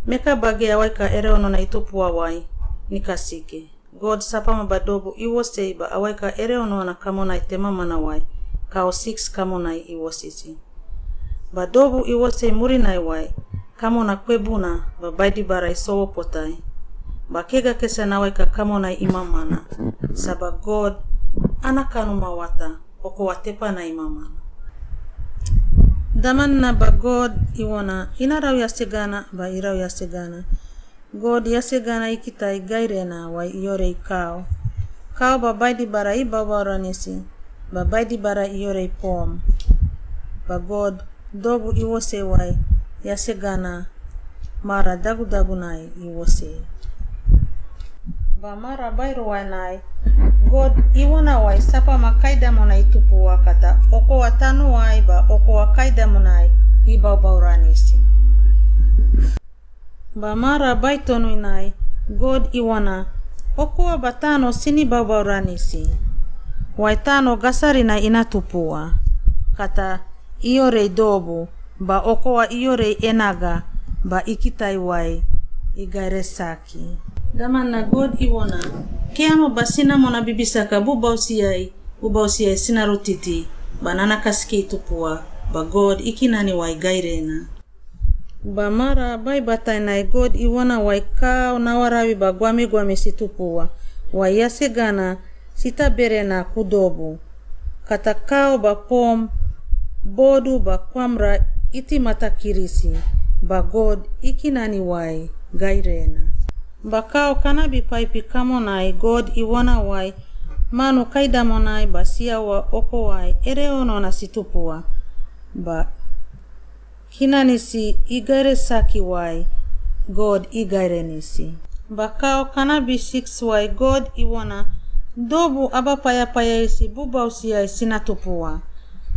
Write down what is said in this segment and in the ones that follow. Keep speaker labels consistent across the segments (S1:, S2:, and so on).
S1: Meka bage awai ka ere ono na itupu awai nikasike. God sapa mabadobu iwose ba awai ka ere ono na kamona itema manawai. Kao 6 kamona iwosisi. Badobu iwose muri na iwai. Kamona kwebuna ba baidi bara isowo potai. Bakega kesa nawai ka kamona imamana. Saba God anakanu mawata. Oko watepa na imamana. Daman na ba God iwana inaraw yasegana ba iraw yasegana. God yasegana ikitai gairena wa iyore ikao. Kao ba baidi bara ibabaranisi. Ba baidi bara iyore pom. Ba God dobu iwose wai yasegana mara dagu nai iwose. Ba mara bairu wai nai God iwana wai sapa makaida mona itupu wakata oko watanu wai ba oko wakaida monai ibauranisi. Ba mara baitonu inai God iwana oko wa batano sini bauranisi. Waitano gasari na inatupua kata iore dobu ba oko wa iore enaga ba ikitai wai igaresaki. Daman na God iwana keamo basina mona bibisaka bubausiai sinarutiti banana kaske itupua ba God ikinani wai gairena. Ba mara bai batai na God iwana wai kao nawarawi ba gwami situpua wai yasegana sita berena kudobu kata kao ba pom bodu ba kwamra iti matakirisi ba God ikinani wai gairena. Bakao kanabi paipi kamonai God iwana wai manu kaida monai basia wa oko wai ere ono na situpua ba kinanisi igare saki wai God igare nisi. Bakao kanabi 6 wai God iwana dobu aba paya isi bubausia sinatupua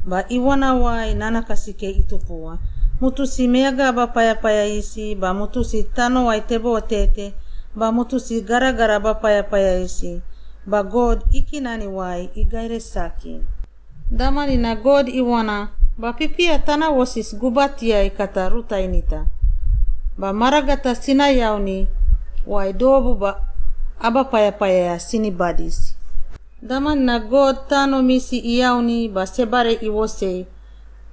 S1: ba iwana wai nana kasike itupua mutusi meaga aba paya isi ba mutusi tano wai tebo tete ba mutusi gara ba paya isi ba God ikinani wai igaire saki. Damani na God iwana ba pipia tana wosis gubatia ikata ruta inita ba maragata sina yauni wai dobu ba aba paya sini badis. Daman na God tano misi iyauni ba sebare iwose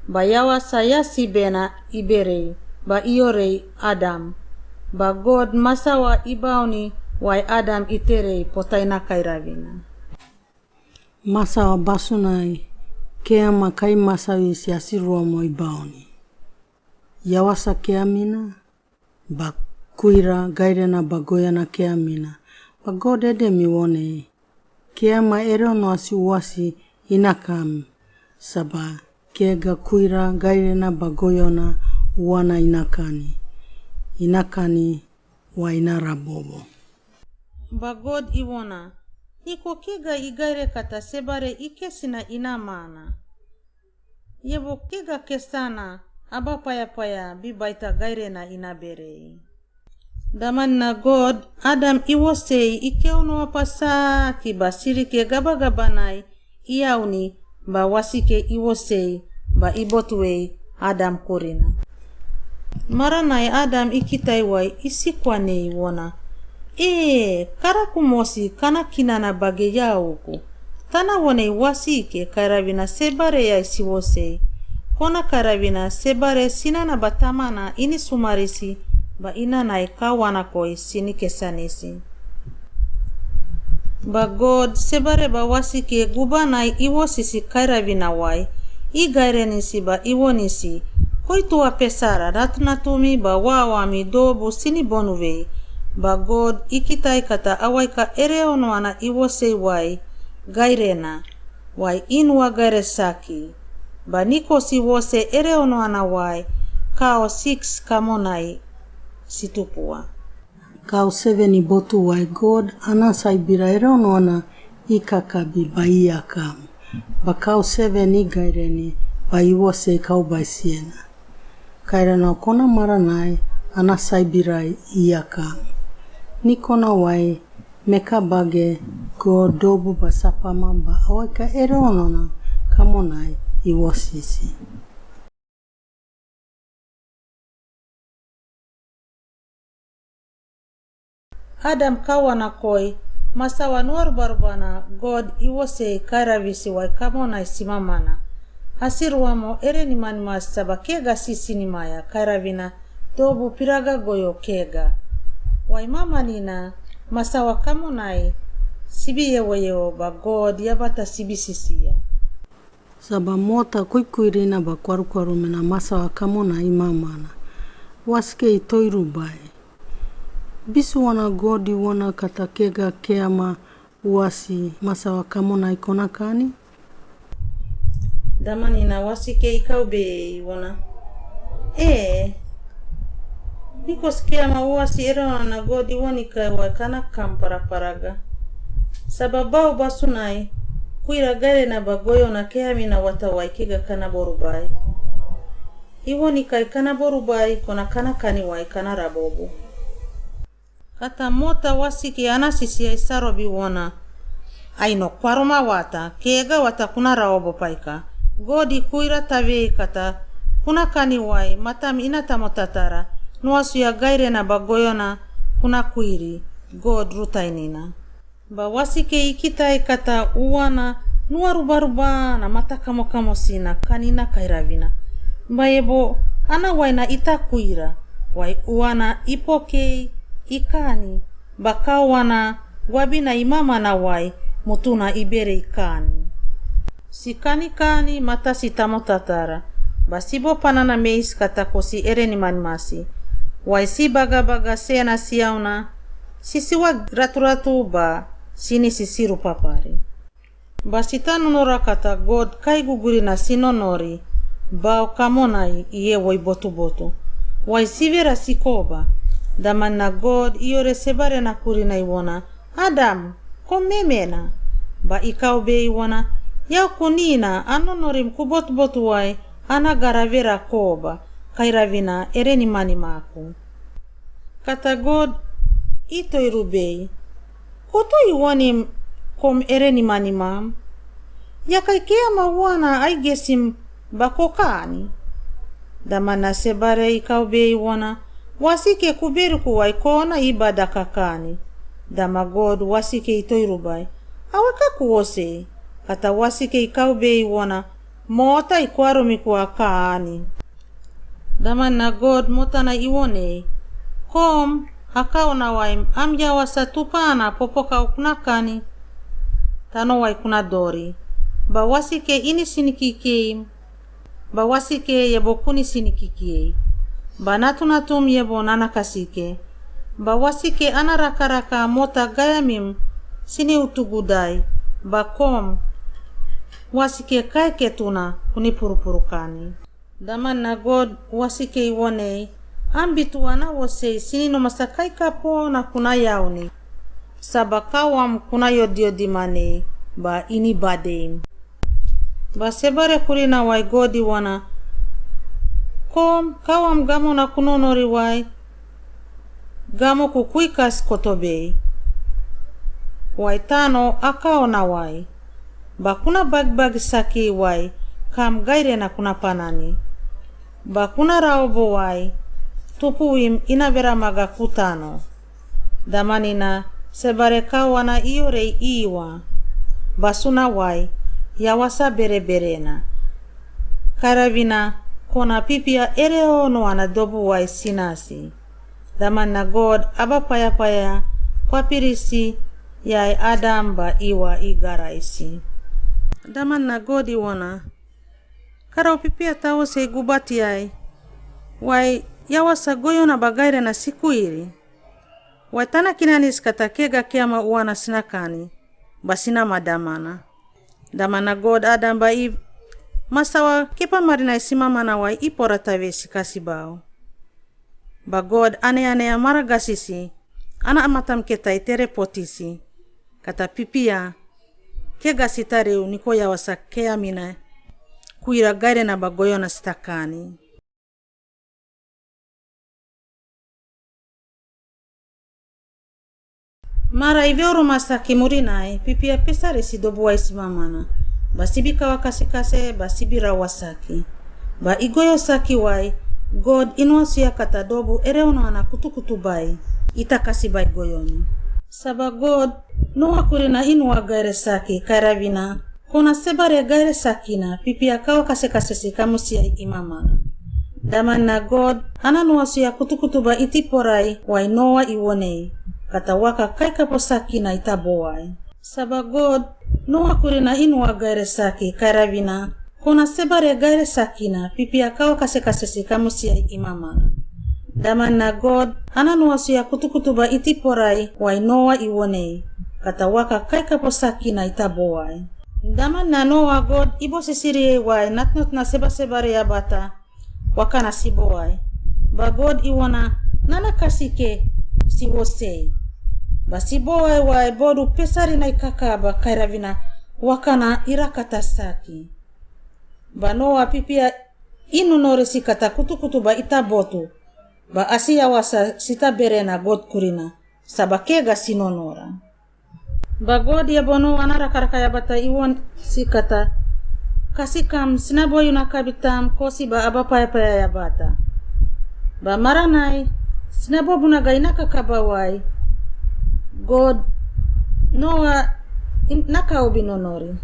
S1: ba yawa sayasi bena ibere ba iore Adam ba God masawa ibauni wai Adam itere potaina kairavina.
S2: Masawa basunai keama kai masawi siasiruwa mo ibauni. Yawasa keamina ba kuira gairena bagoyana keamina. Ba God ede miwone keama erono asiwasi inakam saba kega kuira gairena bagoyona wana inakani wa inarabobo.
S1: Ba God iwana iko kega igaire kata sebare ikesina inamana. Yebo kega kesana aba paya bibaita gairena inabere. Daman na God Adam iwosei ikeono apasa kibasiri ke gaba-gabanai iyauni ba wasike iwosei ba ibotuwei Adam korina. Maranai Adam ikitai wai isikwane iwana. Karakumosi kana kinana bage yauku. Tana wane wasike karavina sebare ya isiwosei. Kona karavina sebare sinana batamana ini sumarisi ba inanai kawana koi sini kesanisi. Ba God sebare ba wasike gubanai iwosisi karavina wai. Igairenisi ba iwonisi. Koi tuwa pesara natumi ba wawami dobu sini bonuve. Ba God ikitai kata awai ka ere ono ana iwosei wai gairena wai inwa gaire saki. Ba niko si wose ere ono ana wai kao 6 kamonai situpua.
S2: Kao 7 ibotu wai God anasai bira ere ono ana ikakabi ba iyakam. Ba kao 7 igaireni ba iwose kao ba siena. Kairena kona maranai anasai bira iyakam. Nikona wai meka bage God dobu basapa mamba awai ka ere ono na kamonai iwosisi.
S1: Adam kawana koi masawa nuar barbana God iwose kairavisi wai kamona isimamana. Hasiruamo ereni manimas saba kega sisinimaya kairavina dobu piraga goyo kega. Wai mamanina masawa kamonai sibi yeweyeo ba God yabata sibi sisia.
S2: Saba mota kuikuirina ba kwaru mena masawa kamona imamana. Waske itoiru bae. Bisu wana God wana kata kega keama uasi masawa kamona ikona kani?
S1: Damanina wasike ikaube wana. Because keama uasi era na God wanika wakana kampara paraga. Sababao basunai kuira gare na bagoyo na keami na watawai kega kana borubai. Iwonika kana borubai kona kana kaniwai kana rabobu. Kata mota wasiki anasisi isarobi wana. Aino kwaroma wata kega wata kuna raobo paika. Godi kuira tawe kata kuna kaniwai matami inatamotatara. Nuasu ya gaire na bagoyona kuna kuiri God rutainina. Ba wasike ikitai kata uwana nuarubaruba na mata kamo sina kanina kairavina. Ba yebo ana waina ita kuira wai uwana ipokei ikani bakawana wabina imama na wai mutuna ibere ikani. Sikani kani mata sitamotatara. Basibo panana meis kata kosi ereni manmasi. Wai si baga sena siauna sisiwa ratu ba sini sisiru papari. Basita nonora kata God kai guguri na sinonori bao kamonai iye wai botu. Wai sivera sikoba daman na God iore sebare na kurina iwana. Adam komemena ba ikaube iwana yau kunina anonorim kubotu wai ana garavera koba kairavina ereni manimaku. Kata God ito irubei. Koto iwanim kom ereni manimam. Yakai keama wana ai gesim bakokani. Damana sebare ikaube iwana. Wasike kuberuku wai kona ibada kakani. Dama God wasike ito irubai. Awaka kuose. Kata wasike ikaube iwana. Mota ikwaru kwa kaani. Damana God mota na iwone. Kom hakao na wai amja wasatupana popoka ukunakani. Tano wai kuna dori. Ba wasike ini sinikikei. Ba wasike yebokuni sinikikei. Ba natunatum yebo nanakasike. Ba wasike anarakaraka mota gayamim sini utugudai. Ba kom wasike kaiketuna kunipurupurukani. Daman na God wasike iwone. Ambitu wana wose sini no masakai kapo na kuna yauni. Sabakawam kuna yodiodi mane ba ini badeim. Ba sebare kurina wai godi wana. Kom kawam gamo na kunonori wai. Gamo kukuikas kotobei. Wai tano akao na wai. Ba kuna bag saki wai kam gaire na kuna panani. Ba kuna raobo wai. Tupuim inavera maga kutano. Damanina sebare kawana iore iwa. Basuna wai yawasa berena. Karavina kona pipia ereo no anadobu wai sinasi. Damana God abapaya kwa pirisi yai Adam ba iwa igaraisi. Damana God iwana. Karao pipia tao se gubati yai. Wai yawasa goyo na bagaire na sikuiri. Watana kinanis katakega kiama uwana sinakani. Basina madamana. Damana God Adam ba masawa kepa marina isimama na wai ipora tavesi kasibao. Ba God ane ya maragasisi. Ana amatam keta itere potisi. Kata pipia. Kega sitareu niko yawasa kea mina. Kuira gaire na bagoyo na sitakani. Mara iveoro masa kimurinai pipia pesare si dobu wa isimamana. Basibi kawakasikase basibi rawasaki. Ba igoyo saki wai God inwasu ya kata dobu ereono ana kutukutubai itakasi bai goyoni. Saba God noa kurina inua gaire saki karavina kona sebare gaire sakina pipi akawa kase kamusia imamana. Damanna God ananua suya kutukutuba itiporai wai noa iwonei kata waka kaikapo sakina itaboai. Saba God noa kurina inua gaire saki karavina kona sebare gaire sakina pipi akawa kase kamusia imamana. Damanna God ananua suya kutukutuba itiporai wai noa iwonei kata waka kaikapo sakina itaboai. Damanna noa God ibo sisirie wai natnot na sebare ya bata wakana siboai. Ba God iwana nana kasike siwosei. Ba siboai wai bodu pesari na ikakaba kairavina wakana irakata saki. Ba noa pipia inu noresi kata kutukutuba itabotu. Ba asia wasa sita berena God kurina sabakega sinonora. Ba God ya bono anara karakaya bata iwon sikata kasikam sinaboyu nakabitam kosi ba abapaya ya bata. Ba maranai sinabobu nagaina kakabawai God noa nakaubi nonori.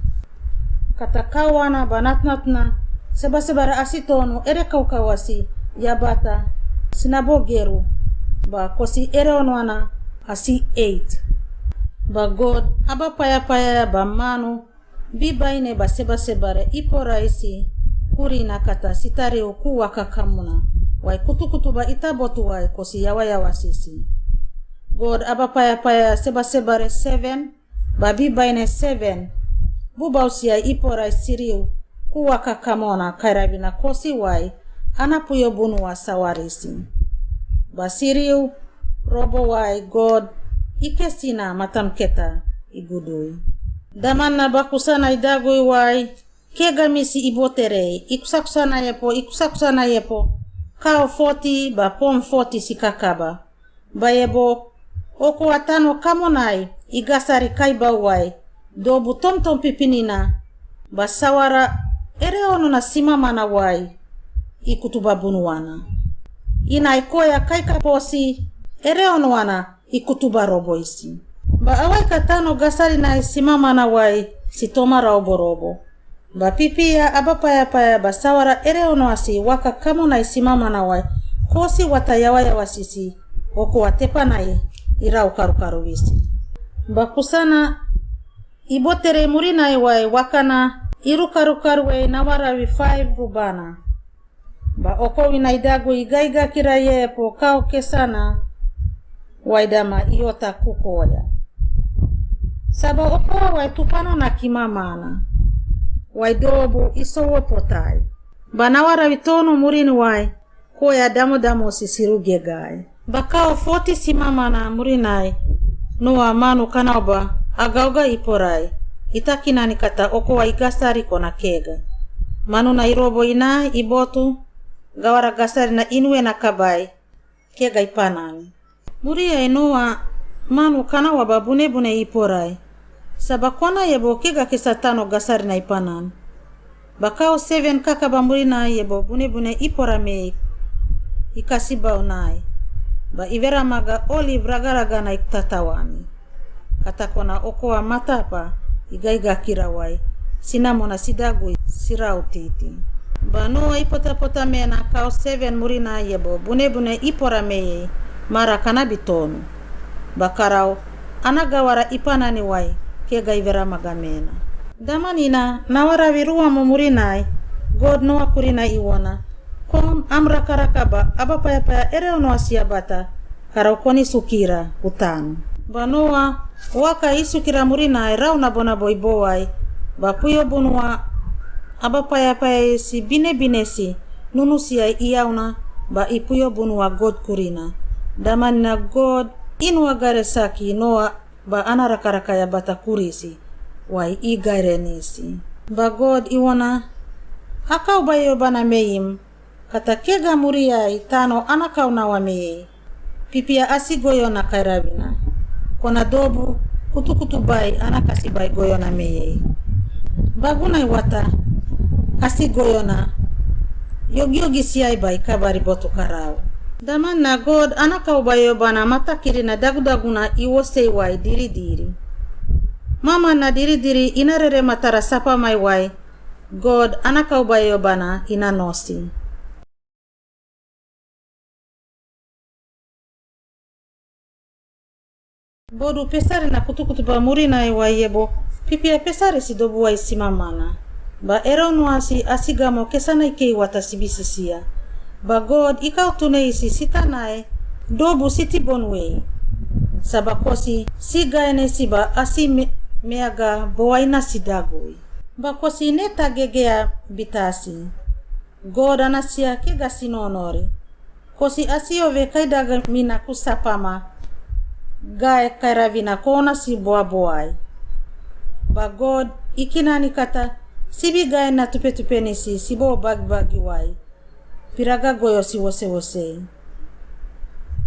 S1: Kata kawana ba natnatna sebara asitono ere kaukawasi ya bata sinabogeru ba kosi ere onwana asi 8. Ba God abapaya ba manu bibaine ba sebare iporaisi kurina kata sitare ukuwa kakamuna wai kutukutuba itabotu wai kosi yawa sisi. God abapaya sebare 7 ba bibaine 7 bubausia iporai siriu kuwa kakamona kairabina kosi wai anapuyo bunua sawarisi. Ba siriu robo wai God ikesina matamketa igudui. Damanna bakusana idagui wai kegamisi iboterei ikusakusana yepo kao 40 ba pom 40 sikakaba. Bayebo oko atano kamonai igasari kaiba wai dobu tomtom pipinina basawara ere ono na simamana wai ikutuba bunuana. Ina ikoya kaikaposi ere ono wana ikutuba roboisi. Ba awai katano gasari na simama na wai sitomara oborobo. Ba pipia abapaya basawara ere onoasi waka kamo na simama na wai kosi watayawa wasisi oko watepa na irau karukaru wisi. Ba kusana ibotere murina wai wakana irukarukaru wai nawarawi 5 rubana. Ba oko winaidagu igaiga kiraye po kao kesana waidama iota kukoya. Saba oko wai tupano na kimamana. Wai dobu isowo potai. Banawara witono murini wai koya damo sisiruge gai. Bakao 40 simamana murinai noa manu kanauba agauga iporai. Itakina nikata oko wai gasari kona kega. Manu na irobo ina ibotu gawara gasari na inwe na kabai kega ipanani. Muria inoa manu kana waba bune iporai. Sabakwana yebo kega kisatano gasari na ipanan. Bakao 7 kakaba murina yebo bune ipora me ikasiba unai. Ba ivera maga olive ragaraga na iktatawani. Katakona okoa matapa igaiga kirawai. Sinamona sidagu sirautiti. Ba noa ipota mena kao 7 murina yebo bune ipora me mara kanabitonu. Bakarao anagawara ipanani wai kega ivera magamena. Damanina nawara virua murinai God noa kurina iwana kon amra karakaba abapaya ere ono asiabata karau koni sukira utanu. Banoa waka isukira murinai rauna bona boiboai bapuyo bunua abapaya si binesi nunusia iauna ba ipuyo bunua God kurina. Damanina God inua garesaki noa ba anarakaraka ya bata kurisi wai igairenisi. Ba God iwana akau bayo bana meim kata kega muriai tano anakau na wamei pipia asigoyo na kairabina kona dobu kutukutu bai anakasi bai goyo na mei baguna iwata asigoyo na yogi siai bai kabari botu karau Daman na God anakau bayo bana mata kiri na dagudaguna iwose wai diri-diri. Mama na diri-diri inarere matara sapa mai wai. God anakau bayo bana ina nosi. Bodu pesari na kutukutu ba murina wai yebo. Pipia pesari si dobu wai simamana. Ba eronuasi asigamo kesana ikei wata sibisisia. Ba God ikau tuneisi sitanae dobu siti bonwei. Sabakosi sigaene siba asi meaga boaina sidagoi. Bakosi neta gegea bitasi. God anasia kega sinonori. Kosi asiove kaidaga mina kusapama. Gae kairavina kona si boai. Ba God ikinani kata sibi gae na tupe-tupenisi sibo bagi wai. Piraga goyo si wose.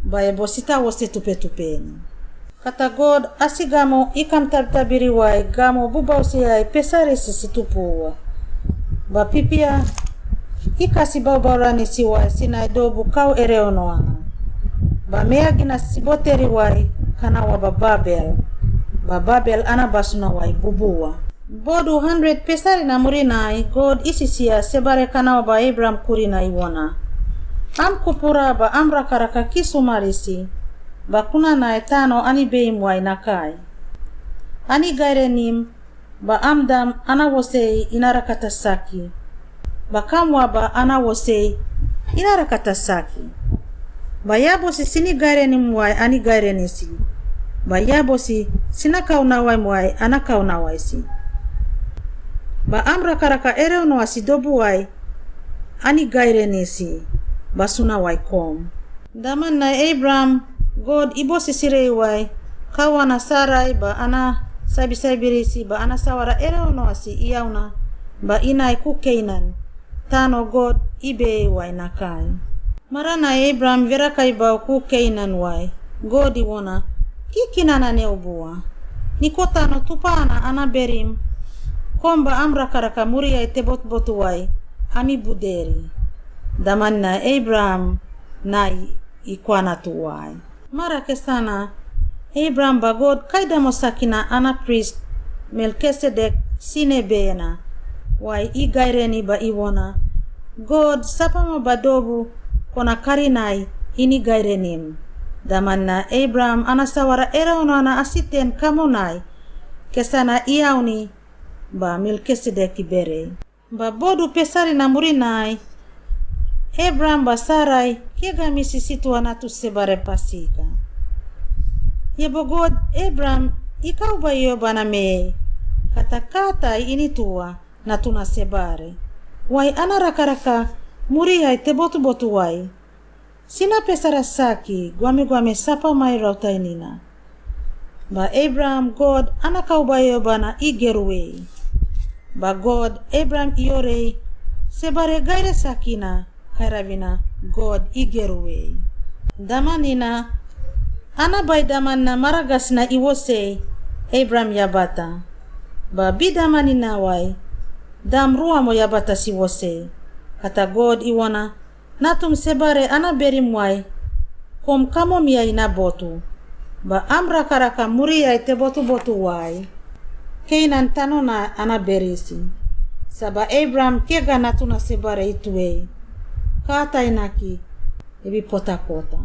S1: Ba ebosita wose tupe-tupeni. Kata God asigamo ikam tabiri wai gamo bubau siai pesare si situpua. Ba pipia ikasi baubarani si wai sinai dobu kau ereonoana. Ba meagina siboteri wai kana wa Babel. Babel ana basuna wai bubua. Bodu 100 pesari na murinai God isisia sebare kana wa Abraham kurina iwana. Am kupura ba amra karaka kisumarisi. Ba kuna na etano ani beimwai nakai. Ani gairenim ba amdam ana wosei inarakata saki. Ba kamwa ba ana wosei inarakata saki. Ba yabosi sini gairenim wai ani gairenisi. Ba yabosi sinakau na wai mwai anakau na wai si. Ba amra karaka ereuno asidobu wai ani gairenisi. Basuna wai kom. Daman na Abraham God ibosi sirei wai kawana Sarai ba ana sabi-sabirisi ba ana sawara ereuno asi iauna ba inai ku Canaan. Tano God ibe wai nakai. Marana Abraham verakai ba ku Canaan wai. God iwona kikinana neubua. Nikotano tupana ana berim. Komba amra karaka muria itebot-botu wai ami buderi. Daman na Abraham na ikwana tuwai. Mara kesana Abraham ba God kaida mosakina ana priest Melchizedek sinebena wai igaireni ba iwona God sapama badobu kona karinai ini gairenim. Daman na Abraham ana sawara eraono ana asiten kamonai kesana iauni ba Melchizedek ibere. Ba bodu pesari na murinai Abraham ba Sarai kiega misisitu anatu sebare pasika. Yebo God Abraham ikau ba iyo bana me kata-kata ini tua na tuna sebare. Wai ana raka-raka muriai tebotu-botu wai. Sina pesara saki guame sapa mai rautainina. Ba Abraham God ana kau ba iyo bana igerwe. Ba God Abraham iore sebare gaire sakina karavina God igerwe. Damanina ana bay daman na maragas na iwose Abraham yabata. Ba bidamanina wai dam ruwa mo yabata si wose. Kata God iwana natum sebare ana berim wai kom kamo miya inabotu. Ba amra karaka muria ite botu wai. Keinan tano na ana berisi. Saba Abraham kega natuna sebare ituwe. Kata inaki ebi pota-pota.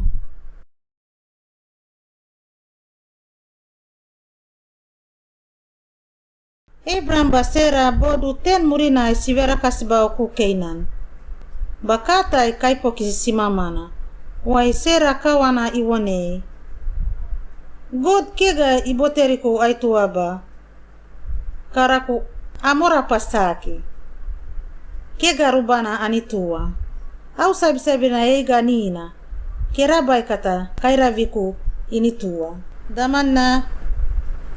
S1: Abraham basera bodu 10 murina isivera kasibao ku Canaan. Bakata ikaipo kisisimamana. Wai sera kawana iwone. God kega iboteriku aituaba. Karaku amora pasaki. Kega rubana anitua. Au sabi-sabi na eiga nina. Kerabai kata kairaviku initua. Daman na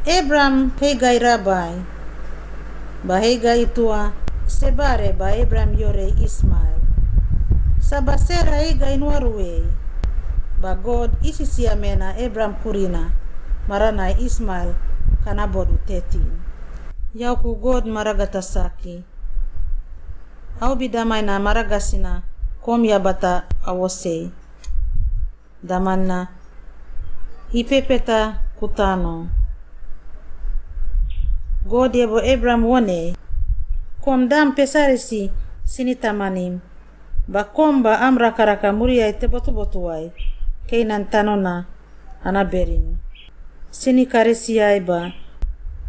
S1: Abraham heiga irabai. Baheiga itua sebare ba Abraham yore Ismail. Sabasera eiga inuarue. Ba God isisia mena Abraham kurina. Marana Ismail kanabodu 13. Yauku God maragatasaki. Au bidamai na maragasina kom yabata awose. damanna ipepeta kutano. God yebo Abraham wone kom dam pesarisi sini tamanim bakomba amra karaka muria ite botu wai keinan tanona anaberini sini karisi yaiba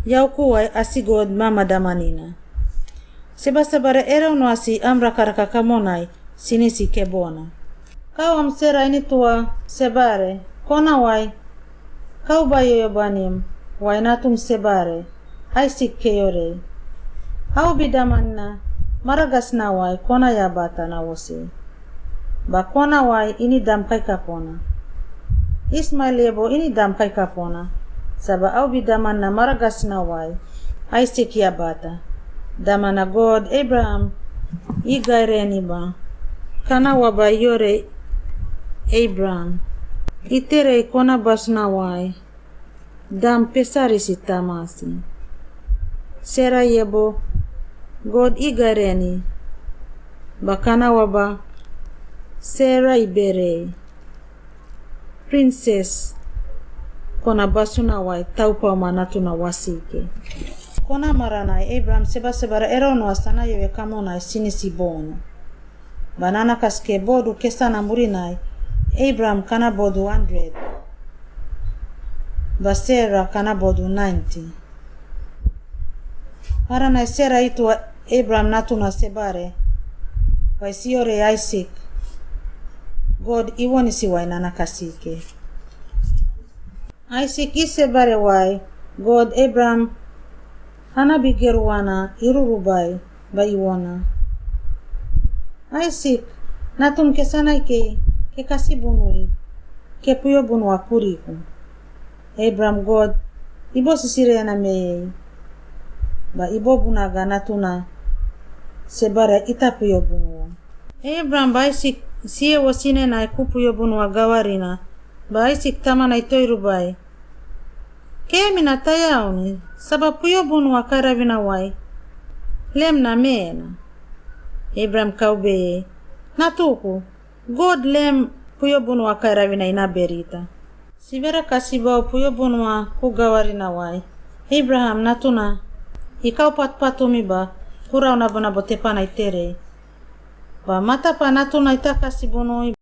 S1: yauku wai asi God mama damanina sebasabara erano asi amra karaka kamonai sini si kebona kau amsera ini tua sebare kona wai kau bayo banim wai natum sebare Isaac keyore au bidamanna maragas na wai kona ya bata na wose ba kona wai ini dampai kapona Ismail yebo ini dampai kapona saba au bidamanna maragas na wai Isaac ya bata damana God Abraham igaireni ba kana waba yore Abraham itere kona basna wai dam pesari si tamasi Sera yebo God igareni bakana waba Sera ibere princess kona basuna wai taupa manatu na wasike kona marana Abraham sebara erono asana yewe kamona sinisi bono banana kaske bodu kesana murinai Abraham kana bodu 100 basera kana bodu 90 Marana sera itu Abraham natuna sebare waisiore Isaac God iwoni si wai nana kasike Isaac isebare wai God Abraham hana bigeruana irurubai ba iwona Isaac natum kesana ke kasi bunui ke puyo bunua kuriku Abraham God ibo sisire na me ba ibo bunaga natuna sebara itapu yobunua Abraham ba Isaac siye wasine na kupu yobunua gawarina ba Isaac tamana itoirubai kemi na tayauni sababu yobunua karavina wai lem na mena Abraham kaube natuku God lem puyobunua karavina ina berita sibera kasibao puyobunua kugawarina wai Abraham natuna Ikau patumi ba kurau na bona bote pana itere ba mata pa natuna ita kasibunoi